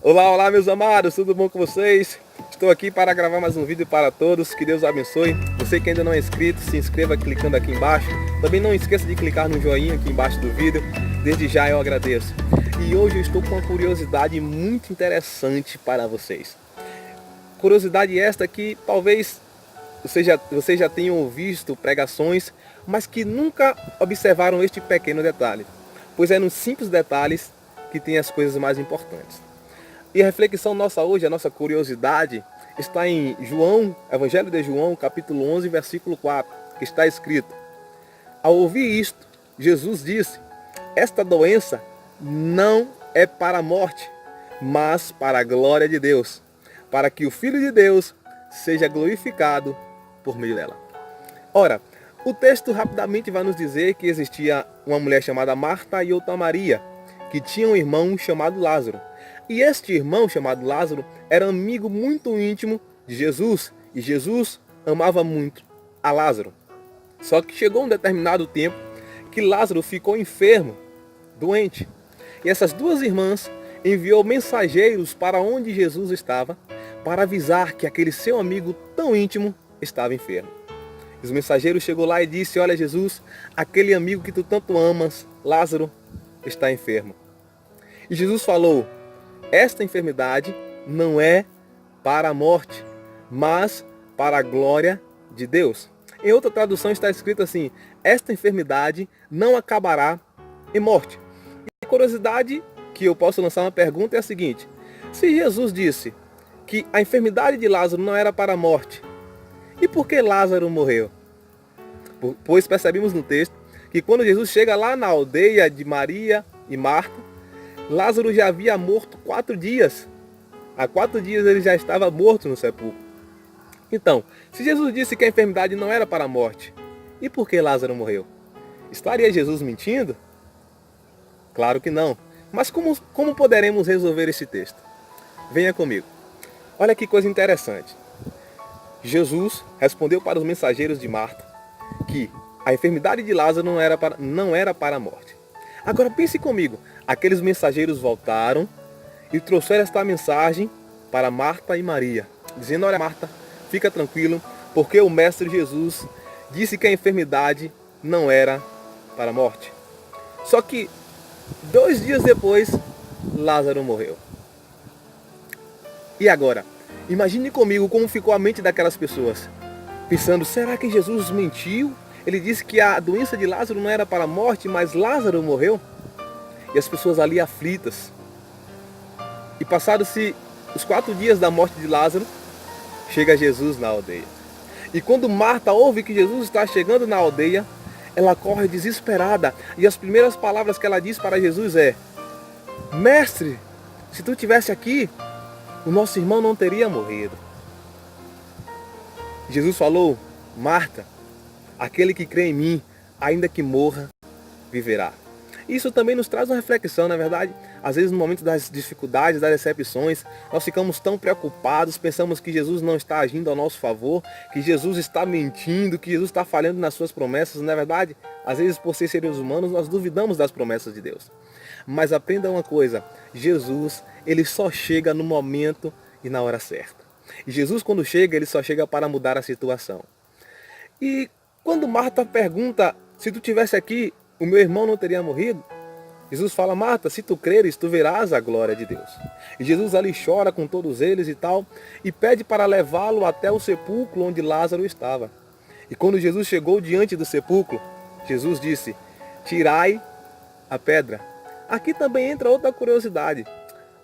Olá, olá meus amados, tudo bom com vocês? Estou aqui para gravar mais um vídeo para todos, que Deus abençoe. Você que ainda não é inscrito, se inscreva clicando aqui embaixo. Também não esqueça de clicar no joinha aqui embaixo do vídeo, desde já eu agradeço. E hoje eu estou com uma curiosidade muito interessante para vocês. Curiosidade esta que talvez vocês já tenham visto pregações, mas que nunca observaram este pequeno detalhe. Pois é nos simples detalhes que tem as coisas mais importantes. E a reflexão nossa hoje, a nossa curiosidade, está em João, Evangelho de João, capítulo 11, versículo 4, que está escrito: ao ouvir isto, Jesus disse: esta doença não é para a morte, mas para a glória de Deus, para que o Filho de Deus seja glorificado por meio dela. Ora, o texto rapidamente vai nos dizer que existia uma mulher chamada Marta e outra Maria, que tinha um irmão chamado Lázaro. E este irmão chamado Lázaro era amigo muito íntimo de Jesus, e Jesus amava muito a Lázaro. Só que chegou um determinado tempo que Lázaro ficou enfermo, doente. E essas duas irmãs enviou mensageiros para onde Jesus estava, para avisar que aquele seu amigo tão íntimo estava enfermo. Os mensageiros chegou lá e disse: olha Jesus, aquele amigo que tu tanto amas, Lázaro, está enfermo. E Jesus falou: esta enfermidade não é para a morte, mas para a glória de Deus. Em outra tradução está escrito assim: esta enfermidade não acabará em morte. E a curiosidade que eu posso lançar uma pergunta é a seguinte: se Jesus disse que a enfermidade de Lázaro não era para a morte, e por que Lázaro morreu? Pois percebemos no texto que quando Jesus chega lá na aldeia de Maria e Marta, Lázaro já havia morto 4 dias. Há 4 dias ele já estava morto no sepulcro. Então, se Jesus disse que a enfermidade não era para a morte, e por que Lázaro morreu? Estaria Jesus mentindo? Claro que não. Mas como poderemos resolver esse texto? Venha comigo. Olha que coisa interessante. Jesus respondeu para os mensageiros de Marta que a enfermidade de Lázaro não era para a morte. Agora pense comigo, aqueles mensageiros voltaram e trouxeram esta mensagem para Marta e Maria, dizendo: olha Marta, fica tranquilo, porque o Mestre Jesus disse que a enfermidade não era para a morte. Só que 2 dias depois, Lázaro morreu. E agora? Imagine comigo como ficou a mente daquelas pessoas, pensando: será que Jesus mentiu? Ele disse que a doença de Lázaro não era para a morte, mas Lázaro morreu. E as pessoas ali aflitas. E passados-se os 4 dias da morte de Lázaro, chega Jesus na aldeia. E quando Marta ouve que Jesus está chegando na aldeia, ela corre desesperada. E as primeiras palavras que ela diz para Jesus é: mestre, se tu estivesse aqui, o nosso irmão não teria morrido. Jesus falou: Marta, aquele que crê em mim, ainda que morra, viverá. Isso também nos traz uma reflexão, na verdade. Às vezes no momento das dificuldades, das decepções, nós ficamos tão preocupados, pensamos que Jesus não está agindo ao nosso favor, que Jesus está mentindo, que Jesus está falhando nas suas promessas. Na verdade, às vezes por ser seres humanos, nós duvidamos das promessas de Deus. Mas aprenda uma coisa: Jesus, ele só chega no momento e na hora certa. E Jesus, quando chega, ele só chega para mudar a situação. E quando Marta pergunta: se tu estivesse aqui, o meu irmão não teria morrido? Jesus fala: Marta, se tu creres, tu verás a glória de Deus. E Jesus ali chora com todos eles e tal, e pede para levá-lo até o sepulcro onde Lázaro estava. E quando Jesus chegou diante do sepulcro, Jesus disse: tirai a pedra. Aqui também entra outra curiosidade,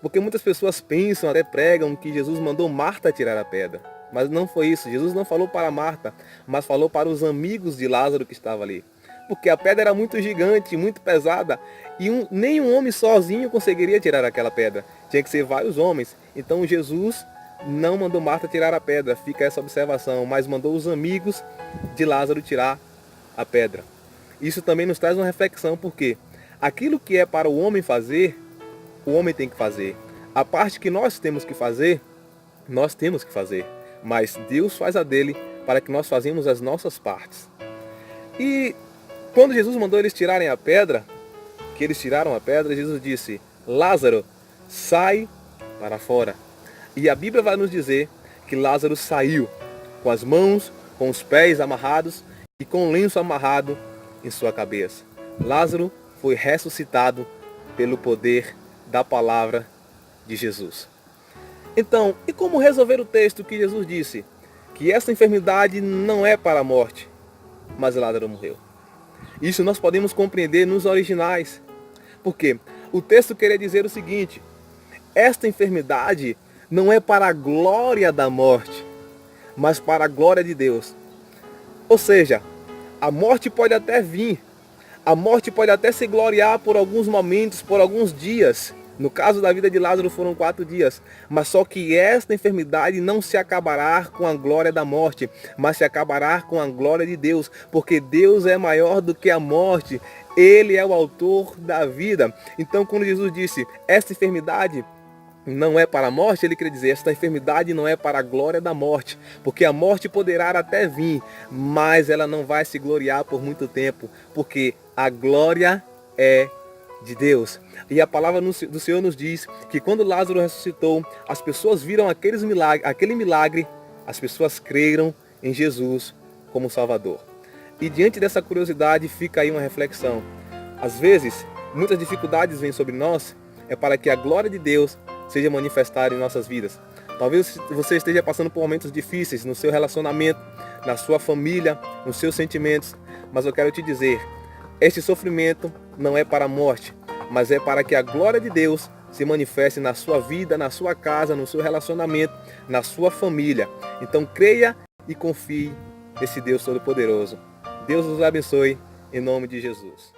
porque muitas pessoas pensam, até pregam, que Jesus mandou Marta tirar a pedra. Mas não foi isso. Jesus não falou para Marta, mas falou para os amigos de Lázaro que estavam ali. Porque a pedra era muito gigante, muito pesada, e nenhum homem sozinho conseguiria tirar aquela pedra. Tinha que ser vários homens. Então Jesus não mandou Marta tirar a pedra, fica essa observação, mas mandou os amigos de Lázaro tirar a pedra. Isso também nos traz uma reflexão, porque aquilo que é para o homem fazer, o homem tem que fazer. A parte que nós temos que fazer, nós temos que fazer. Mas Deus faz a dele para que nós façamos as nossas partes. E quando Jesus mandou eles tirarem a pedra, que eles tiraram a pedra, Jesus disse: Lázaro, sai para fora. E a Bíblia vai nos dizer que Lázaro saiu com as mãos, com os pés amarrados e com o lenço amarrado em sua cabeça. Lázaro foi ressuscitado pelo poder da palavra de Jesus. Então, e como resolver o texto que Jesus disse? Que essa enfermidade não é para a morte, mas Lázaro morreu. Isso nós podemos compreender nos originais. Porque o texto queria dizer o seguinte: esta enfermidade não é para a glória da morte, mas para a glória de Deus. Ou seja, a morte pode até vir, a morte pode até se gloriar por alguns momentos, por alguns dias. No caso da vida de Lázaro foram 4 dias. Mas só que esta enfermidade não se acabará com a glória da morte, mas se acabará com a glória de Deus. Porque Deus é maior do que a morte. Ele é o autor da vida. Então quando Jesus disse, esta enfermidade não é para a morte, ele quer dizer, esta enfermidade não é para a glória da morte. Porque a morte poderá até vir, mas ela não vai se gloriar por muito tempo. Porque a glória é de Deus. E a palavra do Senhor nos diz que quando Lázaro ressuscitou, as pessoas viram aquele milagre, as pessoas creram em Jesus como Salvador. E diante dessa curiosidade fica aí uma reflexão. Às vezes, muitas dificuldades vêm sobre nós, é para que a glória de Deus seja manifestada em nossas vidas. Talvez você esteja passando por momentos difíceis no seu relacionamento, na sua família, nos seus sentimentos, mas eu quero te dizer, este sofrimento não é para a morte, mas é para que a glória de Deus se manifeste na sua vida, na sua casa, no seu relacionamento, na sua família. Então creia e confie nesse Deus Todo-Poderoso. Deus os abençoe, em nome de Jesus.